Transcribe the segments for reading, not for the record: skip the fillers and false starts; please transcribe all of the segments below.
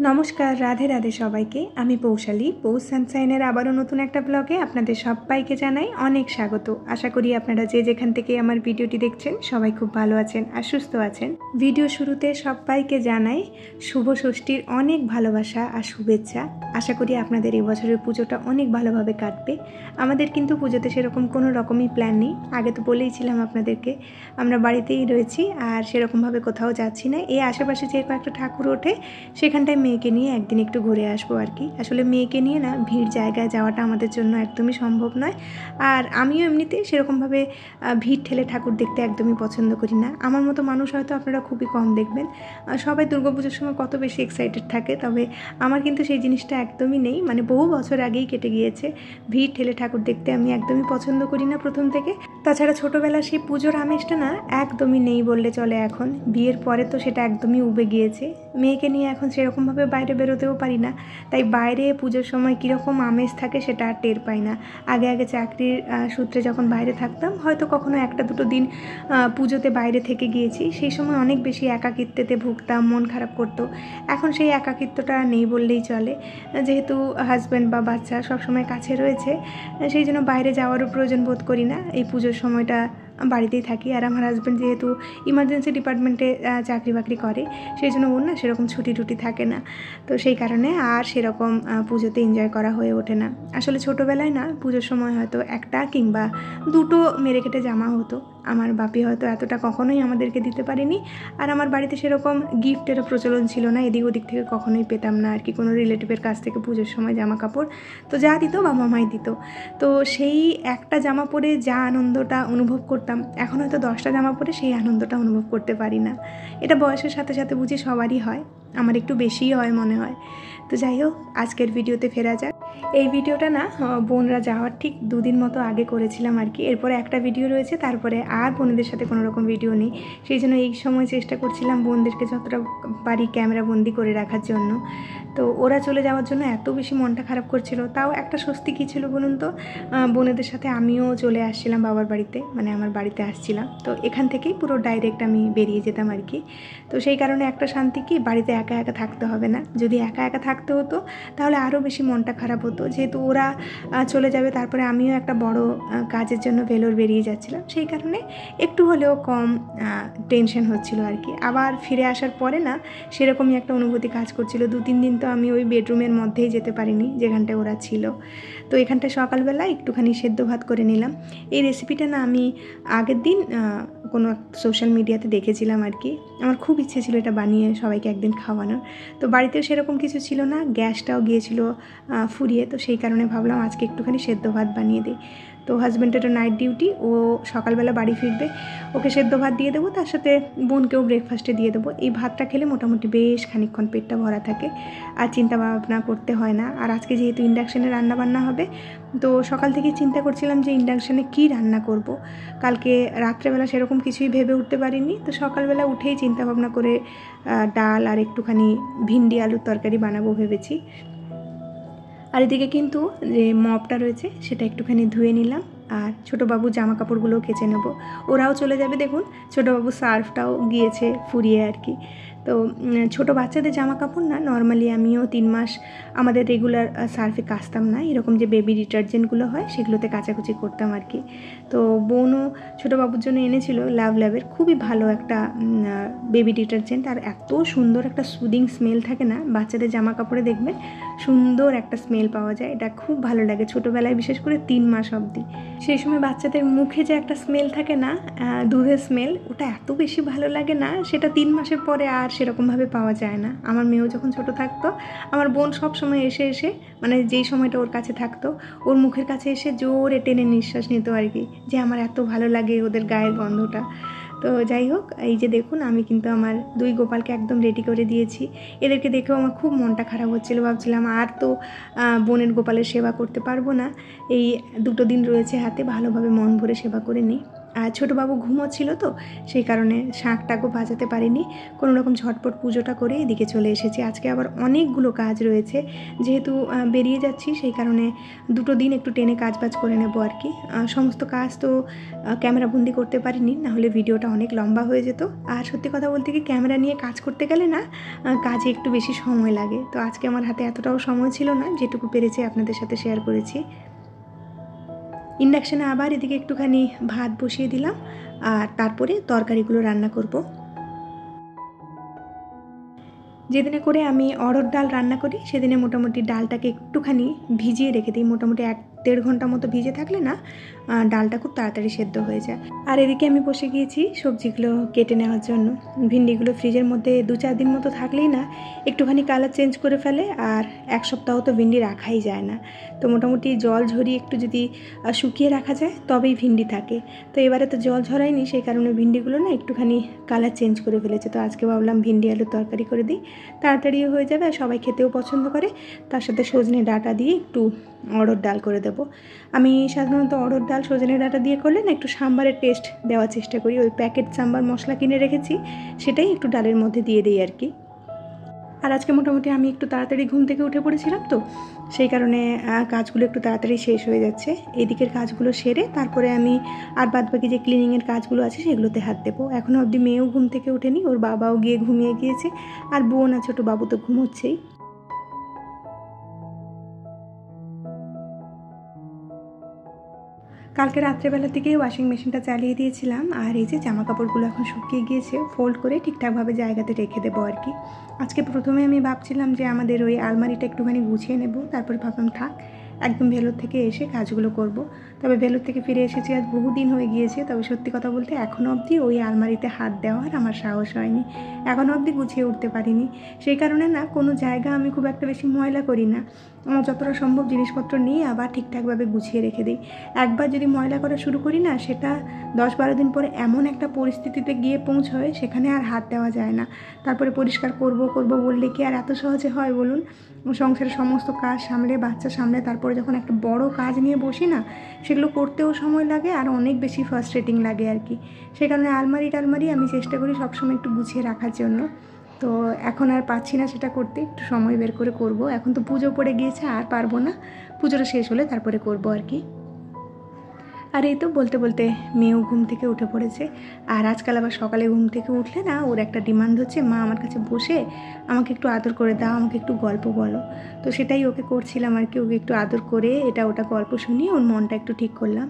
নমস্কার, রাধে রাধে সবাইকে। আমি পৌশালী। পৌষ সানশাইনের আবারও নতুন একটা ব্লগে আপনাদের সবাইকে জানাই অনেক স্বাগত। আশা করি আপনারা যে যেখান থেকে আমার ভিডিওটি দেখছেন সবাই খুব ভালো আছেন আর সুস্থ আছেন। ভিডিও শুরুতে সবাইকে জানাই শুভ ষষ্ঠীর অনেক ভালোবাসা আর শুভেচ্ছা। আশা করি আপনাদের এই বছরের পুজোটা অনেক ভালোভাবে কাটবে। আমাদের কিন্তু পুজোতে সেরকম কোনো রকমই প্ল্যান নেই। আগে তো বলেইছিলাম আপনাদেরকে, আমরা বাড়িতেই রয়েছি আর সেরকমভাবে কোথাও যাচ্ছি না। এই আশেপাশে যে কয়েকটা ঠাকুর ওঠে সেখানটায় মেয়েকে নিয়ে একদিন একটু ঘুরে আসবো আর কি। আসলে মেয়েকে নিয়ে না ভিড় জায়গায় যাওয়াটা আমাদের জন্য একদমই সম্ভব নয়। আর আমিও এমনিতে সেরকমভাবে ভিড় ঠেলে ঠাকুর দেখতে একদমই পছন্দ করি না। আমার মতো মানুষ হয়তো আপনারা খুবই কম দেখবেন। সবাই দুর্গাপুজোর সময় কত বেশি এক্সাইটেড থাকে, তবে আমার কিন্তু সেই জিনিসটা একদমই নেই। মানে বহু বছর আগেই কেটে গিয়েছে। ভিড় ঠেলে ঠাকুর দেখতে আমি একদমই পছন্দ করি না প্রথম থেকে। তাছাড়া ছোটোবেলা সেই পুজোর আমেজটা না একদমই নেই বললে চলে। এখন বিয়ের পরে তো সেটা একদমই উবে গিয়েছে। মেয়েকে নিয়ে এখন সেরকমভাবে বাইরে বেরোতেও পারি না, তাই বাইরে পুজোর সময় কীরকম আমেজ থাকে সেটা আর টের পাই না। আগে চাকরির সূত্রে যখন বাইরে থাকতাম, হয়তো কখনো একটা দুটো দিন পুজোতে বাইরে থেকে গিয়েছি, সেই সময় অনেক বেশি একাকিত্বেতে ভুগতাম, মন খারাপ করতো। এখন সেই একাকিত্বটা নেই বললেই চলে, যেহেতু হাজব্যান্ড বা বাচ্চা সবসময় কাছে রয়েছে, সেই জন্য বাইরে যাওয়ারও প্রয়োজন বোধ করি না। এই পুজোর সময়টা বাড়িতেই থাকি। আর আমার হাজব্যান্ড যেহেতু ইমার্জেন্সি ডিপার্টমেন্টে চাকরি বাকরি করে, সেই জন্য ওর না সেরকম ছুটি টুটি থাকে না। তো সেই কারণে আর সেরকম পুজোতে এনজয় করা হয়ে ওঠে না। আসলে ছোটোবেলায় না পুজোর সময় হয়তো একটা কিংবা দুটো মেরে কেটে জামা হতো। আমার বাপি হয়তো এতটা কখনোই আমাদেরকে দিতে পারেনি। আর আমার বাড়িতে সেরকম গিফটেরও প্রচলন ছিল না, এদিক ওদিক থেকে কখনোই পেতাম না আর কি কোনো রিলেটিভের কাছ থেকে পুজোর সময় জামা কাপড়। তো যা দিত বাবা মাই দিত। তো সেই একটা জামা পরে যা আনন্দটা অনুভব করতাম, এখন হয়তো 10টা জামা পরে সেই আনন্দটা অনুভব করতে পারি না। এটা বয়সের সাথে সাথে বুঝি সবারই হয়, আমার একটু বেশিই হয় মনে হয়। তো যাই হোক, আজকের ভিডিওতে ফেরা যাক। এই ভিডিওটা না বোনরা যাওয়ার ঠিক 2 দিন মতো আগে করেছিলাম আর কি। এরপরে একটা ভিডিও রয়েছে, তারপরে আর বোনদের সাথে কোনো রকম ভিডিও নেই। সেই জন্য এই সময় চেষ্টা করছিলাম বোনদেরকে যতটা পারি ক্যামেরা বন্দি করে রাখার জন্য। তো ওরা চলে যাওয়ার জন্য এত বেশি মনটা খারাপ করছিল, তাও একটা স্বস্তি কী ছিল বলুন তো, বোনেদের সাথে আমিও চলে আসছিলাম বাবার বাড়িতে, মানে আমার বাড়িতে আসছিলাম। তো এখান থেকেই পুরো ডাইরেক্ট আমি বেরিয়ে যেতাম আর কি। তো সেই কারণে একটা শান্তি কি, বাড়িতে একা একা থাকতে হবে না। যদি একা একা থাকতে হতো তাহলে আরও বেশি মনটা খারাপ হতো, যেহেতু ওরা চলে যাবে, তারপরে আমিও একটা বড় কাজের জন্য ভেলোর বেরিয়ে যাচ্ছিলাম। সেই কারণে একটু হলেও কম টেনশন হচ্ছিল আর কি। আবার ফিরে আসার পরে না সেরকমই একটা অনুভূতি কাজ করছিল। 2-3 দিন তো আমি ওই বেডরুমের মধ্যেই যেতে পারিনি যেখানটায় ওরা ছিল। তো এখানটায় সকালবেলা একটুখানি সেদ্ধ ভাত করে নিলাম। এই রেসিপিটা না আমি আগের দিন কোনো সোশ্যাল মিডিয়াতে দেখেছিলাম আর কি। আমার খুব ইচ্ছে ছিল এটা বানিয়ে সবাইকে একদিন খাওয়ানোর। তো বাড়িতেও সেরকম কিছু ছিল না, গ্যাসটাও গিয়েছিল ফুরিয়ে। তো সেই কারণে ভাবলাম আজকে একটুখানি সেদ্ধ ভাত বানিয়ে দিই। তো হাজব্যান্ডেরও নাইট ডিউটি, ও সকালবেলা বাড়ি ফিরবে, ওকে সেদ্ধ ভাত দিয়ে দেবো, তার সাথে বোনকেও ব্রেকফাস্টে দিয়ে দেবো। এই ভাতটা খেলে মোটামুটি বেশ খানিকক্ষণ পেটটা ভরা থাকে আর চিন্তা ভাবনা করতে হয় না। আর আজকে যেহেতু ইন্ডাকশানে রান্নাবান্না হবে, তো সকাল থেকে চিন্তা করছিলাম যে ইন্ডাকশানে কী রান্না করব। কালকে রাত্রেবেলা সেরকম কিছুই ভেবে উঠতে পারিনি। তো সকালবেলা উঠেই চিন্তা ভাবনা করে ডাল আর একটুখানি ভিন্ডি আলুর তরকারি বানাবো ভেবেছি। আর এদিকে কিন্তু যে মপটা রয়েছে সেটা একটুখানি ধুয়ে নিলাম, আর ছোটোবাবু জামা কাপড়গুলোও কেচে নেব। ওরাও চলে যাবে, দেখুন ছোটোবাবু সার্ফটাও গিয়েছে ফুরিয়ে আর কি। তো ছোটো বাচ্চাদের জামা কাপড় না নর্মালি আমিও 3 মাস আমাদের রেগুলার সার্ফে কাচতাম না, এরকম যে বেবি ডিটারজেন্টগুলো হয় সেগুলোতে কাচাকুচি করতাম আর কি। তো বোনও ছোটোবাবুর জন্য এনেছিল লাভ ল্যাবের খুবই ভালো একটা বেবি ডিটারজেন্ট। আর এত সুন্দর একটা সুদিং স্মেল থাকে না বাচ্চাদের জামা কাপড়ে, দেখবেন সুন্দর একটা স্মেল পাওয়া যায়। এটা খুব ভালো লাগে ছোটোবেলায়, বিশেষ করে 3 মাস অবধি। সেই সময় বাচ্চাদের মুখে যে একটা স্মেল থাকে না, দুধের স্মেল, ওটা এত বেশি ভালো লাগে না, সেটা 3 মাসের পরে আর সেরকমভাবে পাওয়া যায় না। আমার মেয়েও যখন ছোটো থাকতো, আমার বোন সব সময় এসে মানে যেই সময়টা ওর কাছে থাকতো, ওর মুখের কাছে এসে জোরে টেনে নিঃশ্বাস নিত আর কি, যে আমার এত ভালো লাগে ওদের গায়ের গন্ধটা। তো যাই হোক, এই যে দেখুন আমি কিন্তু আমার 2 গোপালকে একদম রেডি করে দিয়েছি। এদেরকে দেখেও আমার খুব মনটা খারাপ হচ্ছিলো, ভাবছিলাম আর তো বোনের গোপালের সেবা করতে পারবো না, এই 2 দিন রয়েছে হাতে, ভালোভাবে মন ভরে সেবা করে নিই। আর ছোটো বাবু ঘুমোচ্ছিল তো সেই কারণে শাঁখটাকেও বাজাতে পারিনি, কোনো রকম ঝটপট পুজোটা করে এদিকে চলে এসেছি। আজকে আবার অনেকগুলো কাজ রয়েছে, যেহেতু বেরিয়ে যাচ্ছি সেই কারণে 2 দিন একটু টেনে কাজবাজ করে নেব আর কি। সমস্ত কাজ তো ক্যামেরাবন্দি করতে পারিনি, নাহলে ভিডিওটা অনেক লম্বা হয়ে যেত। আর সত্যি কথা বলতে কি, ক্যামেরা নিয়ে কাজ করতে গেলে না কাজে একটু বেশি সময় লাগে। তো আজকে আমার হাতে এতটাও সময় ছিল না, যেটুকু পেরেছি আপনাদের সাথে শেয়ার করেছি। ইন্ডাকশানে আবার এদিকে একটুখানি ভাত বসিয়ে দিলাম, আর তারপরে তরকারিগুলো রান্না করব। যেদিনে করে আমি অড়হর ডাল রান্না করি সেদিনে মোটামুটি ডালটাকে একটুখানি ভিজিয়ে রেখে দিই, মোটামুটি 1-1.5 ঘন্টা মতো ভিজে থাকলে না ডালটা খুব তাড়াতাড়ি সেদ্ধ হয়ে যায়। আর এদিকে আমি বসে গিয়েছি সবজিগুলো কেটে নেওয়ার জন্য। ভিন্ডিগুলো ফ্রিজের মধ্যে 2-4 দিন মতো থাকলেই না একটুখানি কালার চেঞ্জ করে ফেলে, আর 1 সপ্তাহ তো ভিন্ডি রাখাই যায় না। তো মোটামুটি জল ঝরিয়ে একটু যদি শুকিয়ে রাখা যায় তবেই ভিন্ডি থাকে। তো এবারে তো জল ঝরায়নি, সেই কারণে ভিন্ডিগুলো না একটুখানি কালার চেঞ্জ করে ফেলেছে। তো আজকে ভাবলাম ভিন্ডি আলুর তরকারি করে দিই, তাড়াতাড়িও হয়ে যাবে আর সবাই খেতেও পছন্দ করে। তার সাথে সজনে ডাঁটা দিয়ে একটু অড়হর ডাল করে দেবো। আমি সাধারণত অড়হর ডাল সজনে ডাঁটা দিয়ে করলে না একটু সাম্বারের টেস্ট দেওয়ার চেষ্টা করি। ওই প্যাকেট সাম্বার মশলা কিনে রেখেছি, সেটাই একটু ডালের মধ্যে দিয়ে দিই আর কি। আর আজকে মোটামুটি আমি একটু তাড়াতাড়ি ঘুম থেকে উঠে পড়েছিলাম, তো সেই কারণে কাজগুলো একটু তাড়াতাড়ি শেষ হয়ে যাচ্ছে। এদিকের কাজগুলো সেরে তারপরে আমি আর বাদবাকি যে ক্লিনিংয়ের কাজগুলো আছে সেগুলোতে হাত দেবো। এখনও অবধি মেয়েও ঘুম থেকে ওঠেনি, ওর বাবাও গিয়ে ঘুমিয়ে গিয়েছে, আর বোন আর ছোটো বাবু তো ঘুমোচ্ছেই। কালকে রাত্রেবেলার দিকে ওয়াশিং মেশিনটা চালিয়ে দিয়েছিলাম, আর এই যে জামা কাপড়গুলো এখন শুকিয়ে গিয়েছে, ফোল্ড করে ঠিকঠাকভাবে জায়গাতে রেখে দেবো আর কি। আজকে প্রথমে আমি ভাবছিলাম যে আমাদের ওই আলমারিটা একটুখানি গুছিয়ে নেব, তারপরে ভাবলাম থাক, একদম ভেলোর থেকে এসে কাজগুলো করব। তবে ভেলোর থেকে ফিরে এসেছি আজ বহুদিন হয়ে গিয়েছে, তবে সত্যি কথা বলতে এখনও অবধি ওই আলমারিতে হাত দেওয়ার আমার সাহস হয়নি, এখনও অবধি গুছিয়ে উঠতে পারিনি। সেই কারণে না কোনো জায়গা আমি খুব একটা বেশি ময়লা করি না, আমার যতটা সম্ভব জিনিসপত্র নিয়ে আবার ঠিকঠাকভাবে গুছিয়ে রেখে দিই। একবার যদি ময়লা করা শুরু করি না, সেটা 10-12 দিন পরে এমন একটা পরিস্থিতিতে গিয়ে পৌঁছয় সেখানে আর হাত দেওয়া যায় না। তারপরে পরিষ্কার করব বললে কি আর এত সহজে হয় বলুন? সংসারের সমস্ত কাজ সামলে, বাচ্চা সামলে, তারপরে যখন একটা বড় কাজ নিয়ে বসি না, সেগুলো করতেও সময় লাগে আর অনেক বেশি ফ্রাস্ট্রেটিং লাগে আর কি। সেই কারণে আলমারি আমি চেষ্টা করি সবসময় একটু গুছিয়ে রাখার জন্য। তো এখন আর পাচ্ছি না সেটা করতে, একটু সময় বের করে করব। এখন তো পুজো পড়ে গিয়েছে, আর পারবো না, পুজোটা শেষ হলে তারপরে করব আর কি। আর এই তো বলতে বলতে মেয়েও ঘুম থেকে উঠে পড়েছে। আর আজকাল আবার সকালে ঘুম থেকে উঠলে না ওর একটা ডিমান্ড হচ্ছে, মা আমার কাছে বসে আমাকে একটু আদর করে দাও, আমাকে একটু গল্প বলো। তো সেটাই ওকে করছিলাম আর কি, ওকে একটু আদর করে এটা ওটা গল্প শুনিয়ে ওর মনটা একটু ঠিক করলাম।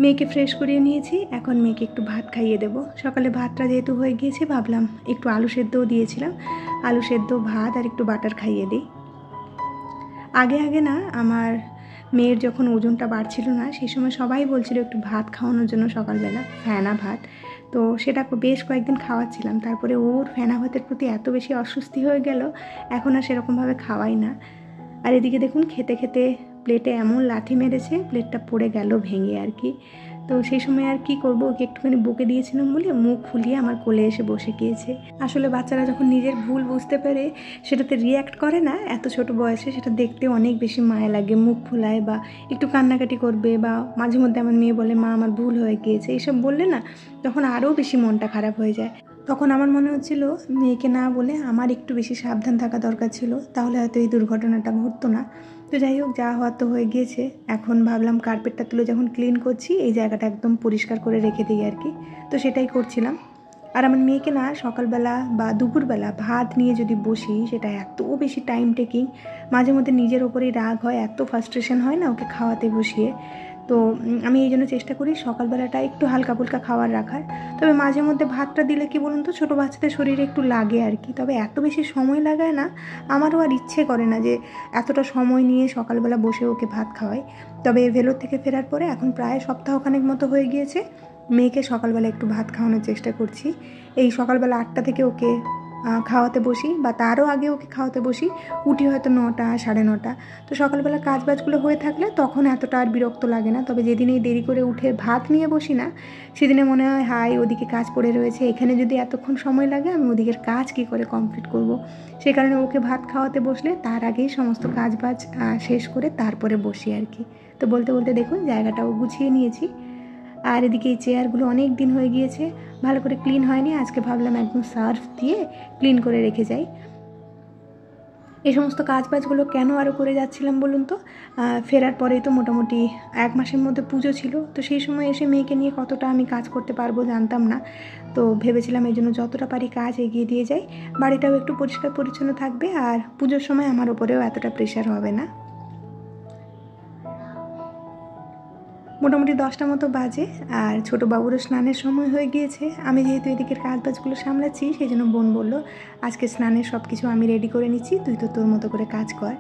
মেয়েকে ফ্রেশ করিয়ে নিয়েছি, এখন মেয়েকে একটু ভাত খাইয়ে দেবো। সকালে ভাতটা যেহেতু হয়ে গিয়েছে, ভাবলাম একটু আলু সেদ্ধও দিয়েছিলাম, আলু সেদ্ধ ভাত আর একটু বাটার খাইয়ে দিই। আগে না আমার মেয়ের যখন ওজনটা বাড়ছিল না, সেই সময় সবাই বলছিল একটু ভাত খাওয়ানোর জন্য সকালবেলা, ফেনা ভাত। তো সেটা বেশ কয়েকদিন খাওয়াচ্ছিলাম, তারপরে ওর ফেনা ভাতের প্রতি এত বেশি অস্বস্তি হয়ে গেল, এখন আর সেরকমভাবে খাওয়াই না। আর এদিকে দেখুন খেতে খেতে প্লেটে এমন লাথি মেরেছে, প্লেটটা পড়ে গেল ভেঙে আর কি। তো সেই সময় আর কি করব, ওকে একটুখানি বকে দিয়েছিলাম বলে মুখ ফুলিয়ে আমার কোলে এসে বসে গিয়েছে। আসলে বাচ্চারা যখন নিজের ভুল বুঝতে পারে সেটাতে রিয়্যাক্ট করে না এত ছোট বয়সে, সেটা দেখতে অনেক বেশি মায়া লাগে। মুখ ফুলায় বা একটু কান্নাকাটি করবে, বা মাঝে মধ্যে আমার মেয়ে বলে মা আমার ভুল হয়ে গিয়েছে, এইসব বললে না তখন আরও বেশি মনটা খারাপ হয়ে যায়। তখন আমার মনে হচ্ছিল মেয়েকে না বলে আমার একটু বেশি সাবধান থাকা দরকার ছিল, তাহলে হয়তো এই দুর্ঘটনাটা ঘটতো না। তো যাই হোক, যা হওয়ার তো হয়ে গিয়েছে। এখন ভাবলাম কার্পেটটা তুলে যখন ক্লিন করছি, এই জায়গাটা একদম পরিষ্কার করে রেখে দিই আর কি। তো সেটাই করছিলাম। আর আমার মেয়েকে না সকালবেলা বা দুপুরবেলা ভাত নিয়ে যদি বসি, সেটা এত বেশি টাইম টেকিং, মাঝে মধ্যে নিজের ওপরেই রাগ হয়, এত ফ্রাস্ট্রেশন হয় না ওকে খাওয়াতে বসিয়ে। তো আমি এই জন্য চেষ্টা করি সকালবেলাটা একটু হালকা ফুলকা খাবার রাখার। তবে মাঝে মধ্যে ভাতটা দিলে কি বলুন তো, ছোটো বাচ্চাদের শরীরে একটু লাগে আর কি, তবে এত বেশি সময় লাগায় না। আমারও আর ইচ্ছে করে না যে এতটা সময় নিয়ে সকালবেলা বসে ওকে ভাত খাওয়াই। তবে ভেলোর থেকে ফেরার পরে এখন প্রায় সপ্তাহখানেক মতো হয়ে গিয়েছে মেয়েকে সকালবেলা একটু ভাত খাওয়ানোর চেষ্টা করছি। এই সকালবেলা 8টা থেকে ওকে খাওয়াতে বসি বা তারও আগে ওকে খাওয়াতে বসি, উঠি হয়তো 9টা 9:30। তো সকালবেলা কাজবাজগুলো হয়ে থাকলে তখন এতটা আর বিরক্ত লাগে না। তবে যেদিন এই দেরি করে উঠে ভাত নিয়ে বসি না, সেদিনে মনে হয় হাই ওদিকে কাজ পড়ে রয়েছে, এখানে যদি এতক্ষণ সময় লাগে আমি ওদিকের কাজ কী করে কমপ্লিট করব। সেই কারণে ওকে ভাত খাওয়াতে বসলে তার আগেই সমস্ত কাজবাজ শেষ করে তারপরে বসি আর কি। তো বলতে বলতে দেখুন জায়গাটাও গুছিয়ে নিয়েছি। আর এদিকে এই চেয়ারগুলো অনেক দিন হয়ে গিয়েছে, ভালো করে ক্লিন হয়নি। আজকে ভাবলাম একদম সার্ফ দিয়ে ক্লিন করে রেখে যাই। এই সমস্ত কাজবাজগুলো কেন আরও করে যাচ্ছিলাম বলুন তো, ফেরার পরেই তো মোটামুটি 1 মাসের মধ্যে পুজো ছিল। তো সেই সময় এসে মেয়েকে নিয়ে কতটা আমি কাজ করতে পারবো জানতাম না। তো ভেবেছিলাম এই জন্য যতটা পারি কাজ এগিয়ে দিয়ে যাই, বাড়িটাও একটু পরিষ্কার পরিচ্ছন্ন থাকবে আর পুজোর সময় আমার ওপরেও এতটা প্রেশার হবে না। মোটামুটি 10টা মতো বাজে আর ছোটো বাবুরও স্নানের সময় হয়ে গিয়েছে। আমি যেহেতু এদিকের কাজবাজগুলো সামলাচ্ছি, সেই জন্য বোন বলল আজকে স্নানের সব কিছু আমি রেডি করে নিচ্ছি, তুই তো তোর মতো করে কাজ কর।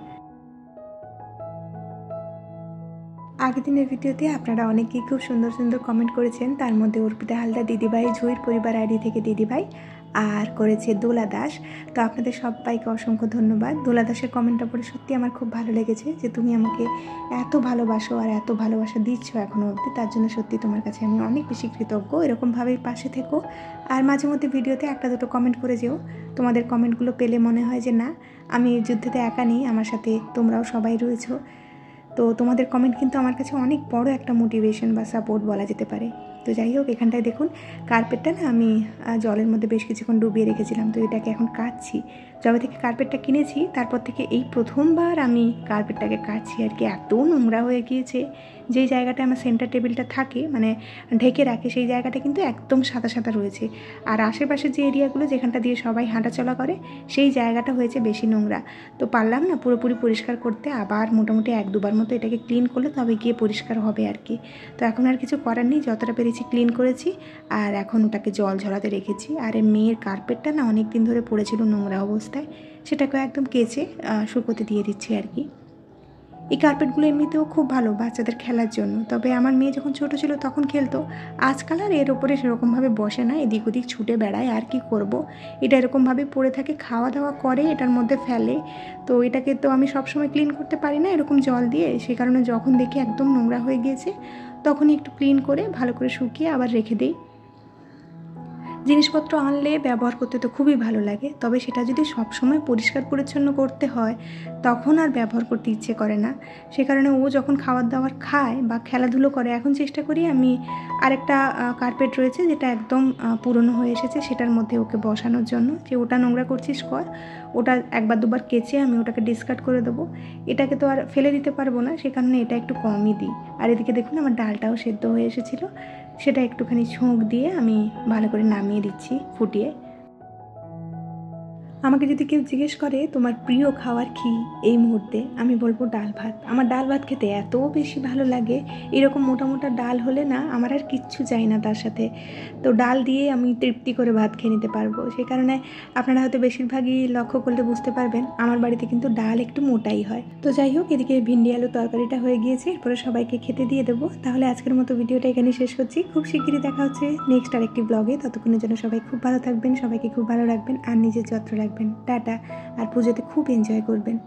আগের দিনের ভিডিওতে আপনারা অনেকেই খুব সুন্দর সুন্দর কমেন্ট করেছেন, তার মধ্যে অর্পিতা হালদার দিদিভাই, ঝুঁইর পরিবার আইডি থেকে দিদিভাই, আর করেছে দোলা দাস। তো আপনাদের সবাইকে অসংখ্য ধন্যবাদ। দোলা দাসের কমেন্টটা পড়ে সত্যি আমার খুব ভালো লেগেছে যে তুমি আমাকে এত ভালোবাসো আর এত ভালোবাসা দিচ্ছ এখনও অবধি, তার জন্য সত্যি তোমার কাছে আমি অনেক বেশি কৃতজ্ঞ। এরকমভাবেই পাশে থেকো আর মাঝে মধ্যে ভিডিওতে 1-2 কমেন্ট করে যেও। তোমাদের কমেন্টগুলো পেলে মনে হয় যে না, আমি যুদ্ধেতে একা নেই, আমার সাথে তোমরাও সবাই রয়েছো। তো তোমাদের কমেন্ট কিন্তু আমার কাছে অনেক বড় একটা মোটিভেশন বা সাপোর্ট বলা যেতে পারে। তো যাই হোক, এখানটায় দেখুন কার্পেটটা না আমি জলের মধ্যে বেশ কিছুক্ষণ ডুবিয়ে রেখেছিলাম। তো এটাকে এখন কাটছি। যবে থেকে কার্পেটটা কিনেছি তারপর থেকে এই প্রথমবার আমি কার্পেটটাকে কাটছি আর কি। এত নোংরা হয়ে গিয়েছে, যেই জায়গাটা আমার সেন্টার টেবিলটা থাকে মানে ঢেকে রাখে, সেই জায়গাটা কিন্তু একদম সাদা সাদা রয়েছে। আর আশেপাশে যে এরিয়াগুলো যেখানটা দিয়ে সবাই হাঁটাচলা করে, সেই জায়গাটা হয়েছে বেশি নোংরা। তো পারলাম না পুরোপুরি পরিষ্কার করতে, আবার মোটামুটি 1-2বার মতো এটাকে ক্লিন করলে তবে গিয়ে পরিষ্কার হবে আর কি। তো এখন আর কিছু করার নেই, যতটা পেরেছি ক্লিন করেছি আর এখন ওটাকে জল ঝরাতে রেখেছি। আর মেয়ের কার্পেটটা না অনেক দিন ধরে পড়েছিল নোংরা অবস্থায়, সেটাকে একদম কেচে শুকোতে দিয়ে দিচ্ছি আর কি। এই কার্পেটগুলো এমনিতেও খুব ভালো বাচ্চাদের খেলার জন্য, তবে আমার মেয়ে যখন ছোটো ছিল তখন খেলতো। আজকাল আর এর ওপরে সেরকমভাবে বসে না, এদিক ওদিক ছুটে বেড়ায়। আর কি করব, এটা এরকমভাবে পড়ে থাকে, খাওয়া দাওয়া করে এটার মধ্যে ফেলে। তো এটাকে তো আমি সবসময় ক্লিন করতে পারি না এরকম জল দিয়ে, সে কারণে যখন দেখি একদম নোংরা হয়ে গিয়েছে তখনই একটু ক্লিন করে ভালো করে শুকিয়ে আবার রেখে দিই। জিনিসপত্র আনলে ব্যবহার করতে তো খুবই ভালো লাগে, তবে সেটা যদি সবসময় পরিষ্কার পরিচ্ছন্ন করতে হয় তখন আর ব্যবহার করতে ইচ্ছে করে না। সে কারণে ও যখন খাবার দাবার খায় বা খেলাধুলো করে, এখন চেষ্টা করি আমি আরেকটা কার্পেট রয়েছে যেটা একদম পুরনো হয়ে এসেছে, সেটার মধ্যে ওকে বসানোর জন্য, যে ওটা নোংরা করছিস কর, ওটা 1-2বার কেচে আমি ওটাকে ডিসকার্ড করে দেবো। এটাকে তো আর ফেলে দিতে পারবো না, সে কারণে এটা একটু কমই দিই। আর এদিকে দেখুন আমার ডালটাও সেদ্ধ হয়ে এসেছিলো, সেটা একটুখানি ছোঁক দিয়ে আমি ভালো করে নামিয়ে দিচ্ছি ফুটিয়ে। আমাকে যদি কেউ জিজ্ঞেস করে তোমার প্রিয় খাবার কী এই মুহূর্তে, আমি বলবো ডাল ভাত। আমার ডাল ভাত খেতে এত বেশি ভালো লাগে, এরকম মোটা মোটা ডাল হলে না আমার আর কিচ্ছু চাই না তার সাথে। তো ডাল দিয়ে আমি তৃপ্তি করে ভাত খেয়ে নিতে পারবো। সেই কারণে আপনারা হয়তো বেশিরভাগই লক্ষ্য করলে বুঝতে পারবেন আমার বাড়িতে কিন্তু ডাল একটু মোটাই হয়। তো যাই হোক, এদিকে ভিন্ডি আলু তরকারিটা হয়ে গিয়েছে, এরপরে সবাইকে খেতে দিয়ে দেবো। তাহলে আজকের মতো ভিডিওটা এখানেই শেষ করছি। খুব শিগগিরই দেখা হচ্ছে নেক্সট আরেকটি ব্লগে। ততক্ষণের জন্য সবাই খুব ভালো থাকবেন, সবাইকে খুব ভালো রাখবেন আর নিজের যত্ন রাখবেন। টাটা। আর পুজোতে খুব এনজয় করবেন।